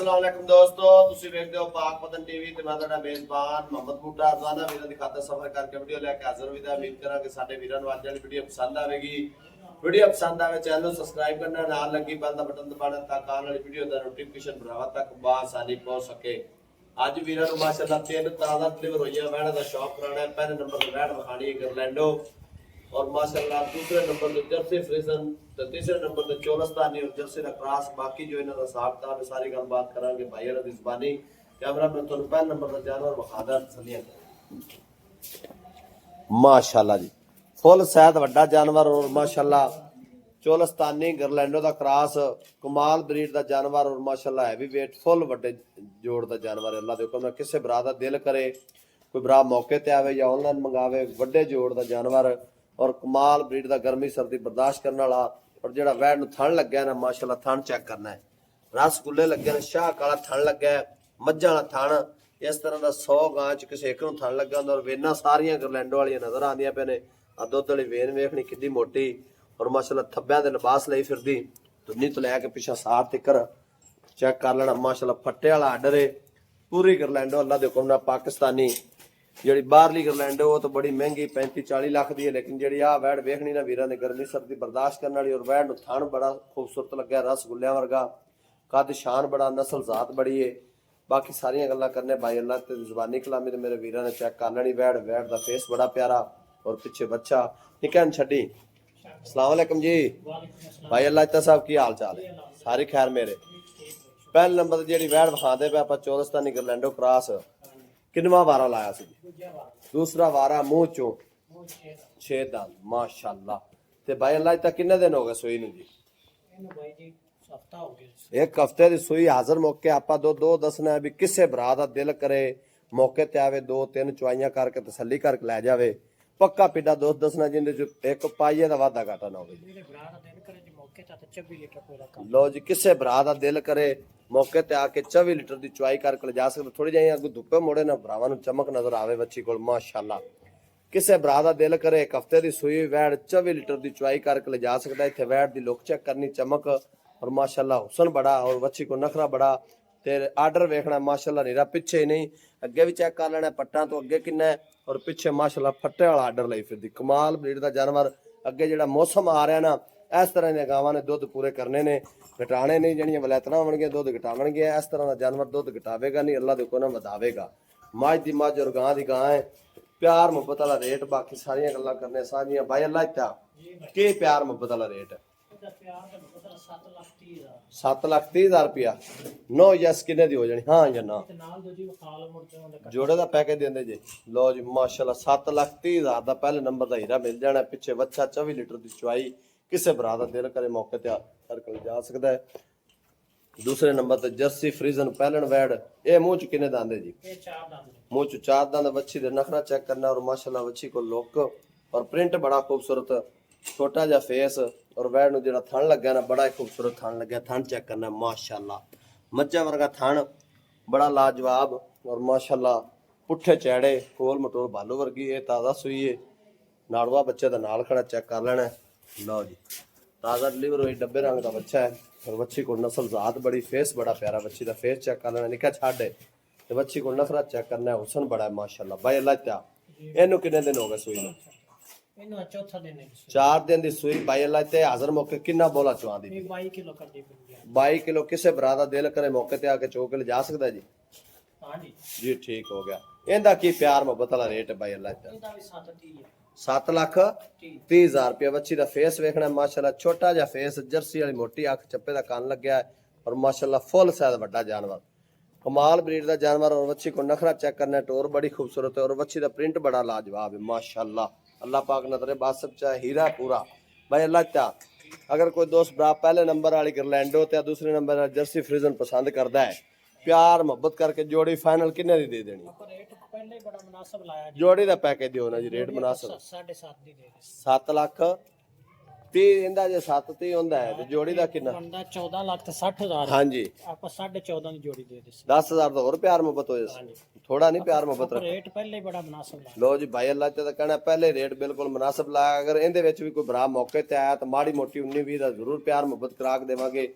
अस्सलामुअलैकुम दोस्तों, ਤੁਸੀਂ ਵੇਖਦੇ ਹੋ ਪਾਕ ਪਤਨ ਟੀਵੀ ਤੇ ਮੈਂ ਤੁਹਾਡਾ ਮੇਜ਼ਬਾਨ ਮੁਹੰਮਦ ਬੂਟਾ ਰਜ਼ਾਨਾ ਵੀਰਾਂ ਦੀ ਖਾਤਰ ਸਫਰ ਕਰਕੇ ਵੀਡੀਓ ਲੈ ਕੇ ਹਾਜ਼ਰ ਹੋਈਦਾ। ਉਮੀਦ ਕਰਾਂਗੇ ਸਾਡੇ ਵੀਰਾਂ ਨੂੰ ਅੱਜ ਵਾਲੀ ਵੀਡੀਓ ਪਸੰਦ ਆਵੇਗੀ। ਵੀਡੀਓ ਪਸੰਦ ਆਵੇ ਚੈਨਲ ਨੂੰ ਸਬਸਕ੍ਰਾਈਬ ਕਰਨਾ, ਨਾਲ ਲੱਗੀ ਬੈਲ ਦਾ ਬਟਨ ਦਬਾਉਣਾ ਤਾਂ ਆਉਣ ਵਾਲੀ ਵੀਡੀਓ ਦਾ ਨੋਟੀਫਿਕੇਸ਼ਨ ਭਰਾਵਾਂ ਤੱਕ ਬਾਸਾਨੀ ਪਹੁੰਚ ਸਕੇ। ਅੱਜ ਵੀਰਾਂ ਨੂੰ ਮਾਸ਼ਾਅੱਲਾ ਤਿੰਨ ਤਾਜ਼ਾ ਡਿਲੀਵਰ ਹੋਈਆਂ ਵੈਣ ਦਾ ਸ਼ੌਕ ਕਰਾਣਾ ਹੈ। ਪਹਿਲੇ ਨੰਬਰ ਤੇ ਵੈਣ ਵਿਖਾਣੀ ਹੈ ਗਰਲੈਂਡੋ और माशाल्लाह दूसरे नंबर पे जर्सी फ्रीजन तो तीसरे नंबर पे चोलस्तानी और जर्सी का क्रॉस। बाकी जो इन्हों का हिसाब किताब सारी गलबात करांगे भाई अली दी ज़बानी। कैमरा में तो पहले नंबर पर जानवर वखादा तसलियां माशाल्लाह जी फुल सैद वड्डा जानवर और माशाल्लाह चोलस्तानी गरलैंडो का क्रॉस कमाल ब्रीड का जानवर और माशाल्लाह हैवी वेट फुल वड्डे जोड़ का जानवर। अल्लाह दे हुक्म नाल किसी भरा दा दिल करे कोई भरा मौके ते आवे या ऑनलाइन मंगावे वड्डे जोड़ का जानवर और कमाल ब्रीड का गर्मी सर्दी बर्दाश्त करने वाला। और जो वैड़ नूं थण लग्या ना माशाल्लाह थण चेक करना है रसगुल्ले लगे ने शाह काला थण लग्या मज्झां वाला थण इस तरह का 100 गां च किसी एक नूं थण लग्या हुंदा। और वेना सारियां गरलैंडो वालियां नज़र आंदियां पे ने। आ दुध वाली वेन वेखनी कितनी मोटी और माशाल्लाह थब्बियां दे लिबास लई फिरदी धुन्नी तो लैके पिछा सार तिकर चेक कर लेना। माशाल्लाह फट्टे वाला आर्डर है पूरी गरलैंडो अल्लाह दे हुक्म नाल पाकिस्तानी। जी बाहरली गरलैंडो वो तो बड़ी महंगी 35-40 लाख की है, लेकिन जी आ वैड़ वेखनी ना वीरां ने गर्मी सर्दी बर्दाश्त करने वाली। और वैड़ नूं थण बड़ा खूबसूरत लग्या रसगुल्लियां वर्गा कद शान बड़ा नस्ल जात बड़ी है। बाकी सारियां गल्लां करने भाई अल्लाह ते ज़ुबानी कलामी ते मेरे वीरां ने चेक कर लेनी। वैड़ वैड़ दा फेस बड़ा प्यारा और पिछे बच्चा निक्का छड्डी। अस्सलाम वालेकुम जी भाई अल्लाह इत्ता साहब की हाल चाल है? सारी खैर मेरे। पहले नंबर जी वैड़ विखाते पे आप चोलस्तानी गरलैंडो क्रॉस किनवा वारा लाया सी? दूसरा वारा मुंह चो 6 दंद माशाल्लाह। ते भाई अल्लाह तक कितने दिन हो गए सूई नूं जी? एक हफ्ते दी सूई हाजिर मौके आपा दो दसना भी किसे भरा दा दिल करे मौके ते आवे 2-3 चुआइयां करके तसल्ली करके लै जावे। पक्का पिड्डा दोस्त दसना जिंदे च एक पाइये दा वाधा घाटा ना होवे। लो जी किसे भरा दा दिल करे मौके ते आके 24 लीटर की चुआई करके ले जा सकते। थोड़ी जी अगू धुप्पे मोड़े ना भरावां नूं चमक नजर आवे बच्ची कोल माशाल्लाह। किसे भरा दा दिल करे एक हफ्ते की सूई वैड़ 24 लीटर की चुआई करके ले जा सकता है। इत्थे वैड़ की लुक चेक करनी चमक और माशाल्लाह हुसन बड़ा और बच्ची को नखरा बड़ा ते आर्डर वेखना माशाल्लाह नीरा पिछे ही नहीं अगे भी चेक कर लेना पट्टा तो अगे किन्ना है और पिछे माशाल्लाह फट्टे वाला आर्डर लई फिरदी कमाल ब्रीड का जानवर। अगे जिहड़ा मौसम आ रहा ना इस तरह दी गावां ने दुध पूरे करने ने घटाने नहीं जड़ियां वलैतना होणगियां दुध घटावणगियां। इस तरह का जानवर दुध घटावेगा नहीं अल्लाह दे हुक्म नाल वधावेगा। मझ दी मझ और गां दी गां है प्यार मुहब्बत वाला रेट। बाकी सारियां गल्लां करने सारियां भाई अल्लाह इत्ता के प्यार मुहब्बत वाला रेट है? 7,30,000 रुपया। नो यस किन्ने दी हो जानी? हाँ या ना जोड़े का पैकेज देंदे जी। लो जी माशाल्लाह 7,30,000 का पहले नंबर का हीरा मिल जाना। पिछे बच्चा 24 लीटर की चुआई किसे भरा दा दिल करे मौके ते करके जा सकता है। दूसरे नंबर ते जर्सी फ्रीजन पहलन वैड़ ये मुंह च किन्ने दांदे जी? मुंह च 4 दांद। बच्ची दे नखरा चेक करना और माशाल्लाह बच्ची को लुक और प्रिंट बड़ा खूबसूरत छोटा जा फेस और वैड़ नूं जिहड़ा थण लग्या ना बड़ा ही खूबसूरत थण लग्या। थण चेक करना माशाल्लाह मज्जा वर्गा थण बड़ा लाजवाब और माशाल्लाह पुट्ठे चैड़े कोल मटोल भालू वर्गी। ये ताज़ा सूई है नाड़वा बच्चे दा नाल खड़ा चेक कर लेना। लो जी ताज़ा डिलीवर हुई डब्बे रंग का बच्चा है और बच्ची को नस्ल जात बड़ी फेस बड़ा प्यारा। बच्ची का फेस चेक कर लेना निका छाड़ है तो बच्ची को नखरा चेक करना है हुसन बड़ा है माशाल्लाह। भाई अल्लाह त्या इनू कितने दिन हो गए सूई नूं? 4 दिन की सूई। भाई अल्लाह ते हाजिर मौके किन्ना बोला चुआ दी? 22 किलो। किसे भरा दा दिल करे मौके ते आके चो के ले जा सकता है जी? जी ठीक हो गया। इनका की प्यार मुहब्बत वाला रेट है? भाई अल्लाह ते 7,30,000 रुपया। बच्ची का फेस वेखना माशाल्लाह छोटा जा फेस जर्सी वाली मोटी अख चप्पे का कान लग्या है और माशाल्लाह फुल साइज बड़ा जानवर कमाल ब्रीड का जानवर। और बच्ची को नखरा चेक करना टोर बड़ी खूबसूरत है और बच्ची का प्रिंट बड़ा लाजवाब है माशाल्लाह। अल्लाह पाक नजरे बासब चाहे हीरा पूरा। भाई अल्लाह त्या अगर कोई दोस्त भरा पहले नंबर वाली गरलैंडो ते दूसरे नंबर वाली जर्सी फ्रीजन पसंद करता है प्यार मुहब्बत करके जोड़ी फाइनल किन्ने दी दे देनी? जोड़ी का पैकेज दियो ना जी रेट मुनासिब 7,30,000 इंदा जे 7,30 होंदा है ते जोड़ी का कितना? 14,60,000। हाँ जी आप 14.5 की जोड़ी दे 10,000 तो और प्यार मुहब्बत हो जाए थोड़ा नहीं प्यार मुहब्बत रख। रेट पहले बड़ा मुनासिब लाया। लो जी भाई अल्लाह ते कहना पहले रेट बिल्कुल मुनासिब लाया। अगर इहदे विच भी कोई भरा मौके ते आया तो माड़ी मोटी 19-20 का जरूर प्यार मुहब्बत करा के देवांगे।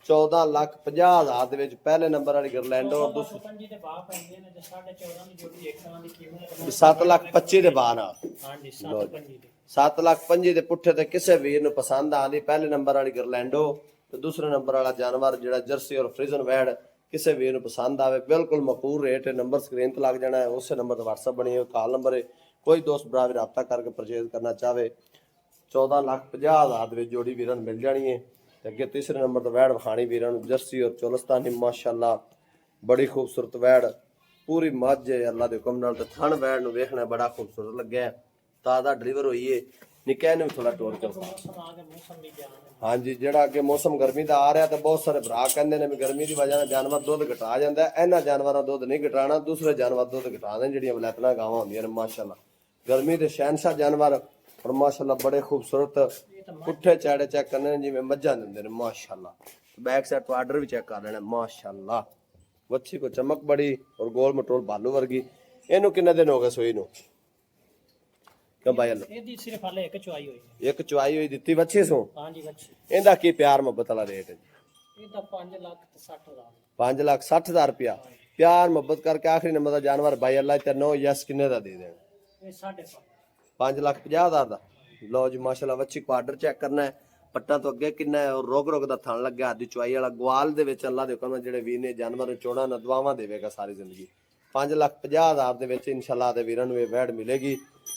14,50,000 ਦੇ ਵਿੱਚ ਪਹਿਲੇ ਨੰਬਰ ਵਾਲੀ ਗਰਲੈਂਡੋ ਔਰ ਦੂਸਰੀ ਪੰਜੀ ਦੇ ਬਾਹ ਪੈਂਦੇ ਨੇ ਤੇ 14.5 ਦੀ ਜੋੜੀ ਇੱਕ ਤਰ੍ਹਾਂ ਦੀ ਕੀਮਤ 7,25,000 ਦੇ ਬਾਅਦ ਨਾਲ ਹਾਂਜੀ 7.5 ਦੇ 7,25,000 ਦੇ ਪੁੱਠੇ ਤੇ ਕਿਸੇ ਵੀਰ ਨੂੰ ਪਸੰਦ ਆਂਦੀ ਪਹਿਲੇ ਨੰਬਰ ਵਾਲੀ ਗਰਲੈਂਡੋ ਤੇ ਦੂਸਰੇ ਨੰਬਰ ਵਾਲਾ ਜਾਨਵਰ ਜਿਹੜਾ ਜਰਸੀ ਔਰ ਫਰੀਜ਼ਨ ਵੈੜ ਕਿਸੇ ਵੀਰ ਨੂੰ ਪਸੰਦ ਆਵੇ ਬਿਲਕੁਲ ਮਕਬੂਲ ਰੇਟ ਹੈ। ਨੰਬਰ ਸਕਰੀਨ ਤੇ ਲੱਗ ਜਾਣਾ ਹੈ, ਉਸੇ ਨੰਬਰ ਤੇ WhatsApp ਬਣੀ ਹੈ, ਕਾਲ ਨੰਬਰ ਹੈ। ਕੋਈ ਦੋਸਤ ਭਰਾ ਵੀ ਰਾਬਤਾ ਕਰਕੇ ਪਰਚੇਜ਼ ਕਰਨਾ ਚਾਹਵੇ 14,50,000 ਦੇ ਵਿੱਚ ਜੋੜੀ ਵੀਰਾਂ ਨੂੰ ਮਿਲ ਜਾਣੀ ਹੈ। ਤੇ ਅੱਗੇ ਤੀਸਰੇ ਨੰਬਰ ਤੇ ਵੈੜ ਵਿਖਾਣੀ ਵੀਰਾਂ ਨੂੰ ਜਰਸੀ ਔਰ ਚੋਲਸਤਾਨੀ ਮਾਸ਼ਾਅੱਲਾ ਬੜੀ ਖੂਬਸੂਰਤ ਵੈੜ ਪੂਰੀ ਮੱਝ ਹੈ ਅੱਲਾ ਦੇ ਹੁਕਮ ਨਾਲ। ਤੇ ਥਣ ਵੈੜ ਨੂੰ ਵੇਖਣਾ ਬੜਾ ਖੂਬਸੂਰਤ ਲੱਗਿਆ ਤਾਜ਼ਾ ਡਿਲੀਵਰ ਹੋਈ ਹੈ। ਨਿੱਕੇ ਨੂੰ ਵੀ ਥੋੜਾ ਟੋਰ ਕੇ ਮੌਸਮ ਆ ਗਿਆ ਮੌਸਮ ਵੀ ਜਾਨ ਹਾਂਜੀ ਜਿਹੜਾ ਅੱਗੇ ਮੌਸਮ ਗਰਮੀ ਦਾ ਆ ਰਿਹਾ ਤੇ ਬਹੁਤ ਸਾਰੇ ਭਰਾ ਕਹਿੰਦੇ ਨੇ ਵੀ ਗਰਮੀ ਦੀ ਵਜ੍ਹਾ ਨਾਲ ਜਾਨਵਰ ਦੁੱਧ ਘਟਾ ਜਾਂਦਾ ਹੈ। ਇਹਨਾਂ ਜਾਨਵਰਾਂ ਦੁੱਧ ਨਹੀਂ ਘਟਾਣਾ, ਦੂਸਰੇ ਜਾਨਵਰ ਦੁੱਧ ਘਟਾ ਦੇਣ ਜਿਹੜੀਆਂ ਵਲੈਤਨਾ ਗਾਵਾਂ ਹੁੰਦੀਆਂ ਨੇ ਮਾਸ਼ਾਅੱਲਾ ਗਰਮੀ ਦੇ ਸ਼ਹਿਨशाह ਜਾਨਵਰ ਔਰ ਮਾਸ਼ਾਅੱਲਾ ਬੜੇ ਖੂਬਸੂਰਤ ਪੁੱਠੇ ਚਾੜੇ ਚੈੱਕ ਕਰਨੇ ਨੇ ਜਿਵੇਂ ਮੱਝਾਂ ਦਿੰਦੇ ਨੇ ਮਾਸ਼ਾਅੱਲਾ। ਬੈਕ ਸਾਈਡ ਤੋਂ ਆਰਡਰ ਵੀ ਚੈੱਕ ਕਰ ਲੈਣਾ ਮਾਸ਼ਾਅੱਲਾ ਵੱਛੀ ਕੋ ਚਮਕ ਬੜੀ ਔਰ ਗੋਲ ਮਟੋਲ ਭਾਲੂ ਵਰਗੀ। ਇਹਨੂੰ ਕਿੰਨੇ ਦਿਨ ਹੋ ਗਏ ਸੋਈ ਨੂੰ ਕਿਉਂ ਭਾਈ ਅੱਲਾ ਇਹਦੀ ਸਿਰਫ ਹਲੇ ਇੱਕ ਚੁਆਈ ਹੋਈ ਹੈ। ਇੱਕ ਚੁਆਈ ਹੋਈ ਦਿੱਤੀ ਵੱਛੀ ਸੋ ਹਾਂਜੀ ਬੱਚੇ ਇਹਦਾ ਕੀ ਪਿਆਰ ਮੁਹੱਬਤ ਵਾਲਾ ਰੇਟ ਹੈ ਜੀ? ਇਹ ਤਾਂ 5,60,000 5,60,000 रुपया प्यार मोहब्बत करके आखिरी नंबर का जानवर भाई अल्लाह ते नो यस किन्ने दा दे देना ਇਹ 5.5 5,50,000 ਦਾ। ਲਓ ਜੀ ਮਾਸ਼ਾਅੱਲਾ ਵੱਛੀ ਕੋ ਆਰਡਰ ਚੈੱਕ ਕਰਨਾ ਹੈ ਪੱਟਾਂ ਤੋਂ ਅੱਗੇ ਕਿੰਨਾ ਹੈ ਔਰ ਰੋਗ ਰੋਗ ਦਾ ਥਣ ਲੱਗਿਆ ਆਦੀ ਚੁਆਈ ਵਾਲਾ ਗਵਾਲ ਦੇ ਵਿੱਚ ਅੱਲਾਹ ਦੇ ਹੁਕਮ ਨਾਲ ਜਿਹੜੇ ਵੀਰ ਨੇ ਜਾਨਵਰ ਨੂੰ ਚੋਣਾ ਨਾ ਦੁਆਵਾਂ ਦੇਵੇਗਾ ਸਾਰੀ ਜ਼ਿੰਦਗੀ। 5,50,000 ਦੇ ਵਿੱਚ ਇਨਸ਼ਾਅੱਲਾ ਦੇ ਵੀਰਾਂ ਨੂੰ ਇਹ ਵੈੜ ਮਿਲੇਗੀ।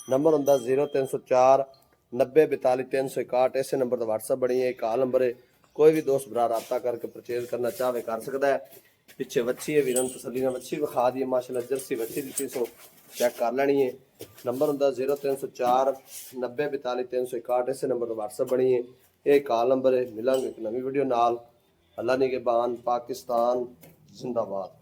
ਨੰਬਰ ਹੁੰਦਾ 0304 90 42 361 ਇਸੇ ਨੰਬਰ ਤੇ WhatsApp ਬਣੀ ਹੈ, ਕਾਲ ਨੰਬਰ ਹੈ। ਕੋਈ ਵੀ ਦੋਸਤ ਭਰਾ ਰਾਬਤਾ ਕਰਕੇ ਪਰਚੇਜ਼ ਕਰਨਾ ਚਾਹਵੇ ਕਰ ਸਕਦਾ ਹੈ। ਪਿੱਛੇ ਵੱਛੀ ਹੈ ਵੀਰਾਂ ਨੂੰ ਤਸੱਲੀ ਨਾਲ ਵੱਛੀ ਵਿਖਾ ਦਈਏ ਮਾਸ਼ਾਅੱਲਾ ਜਰਸੀ ਵੱਛੀ ਦਿੱਤੀ ਸੋ ਚੈੱਕ ਕਰ ਲੈਣੀ ਹੈ। ਨੰਬਰ ਹੁੰਦਾ 0304 90 42 361 ਇਸੇ ਨੰਬਰ ਤੇ WhatsApp ਬਣੀ ਹੈ, ਇਹ ਕਾਲ ਨੰਬਰ ਹੈ। ਮਿਲਾਂਗੇ ਇੱਕ ਨਵੀਂ ਵੀਡੀਓ ਨਾਲ। ਅੱਲਾ ਨਿਗਹਿਬਾਨ। ਪਾਕਿਸਤਾਨ ਜ਼ਿੰਦਾਬਾਦ।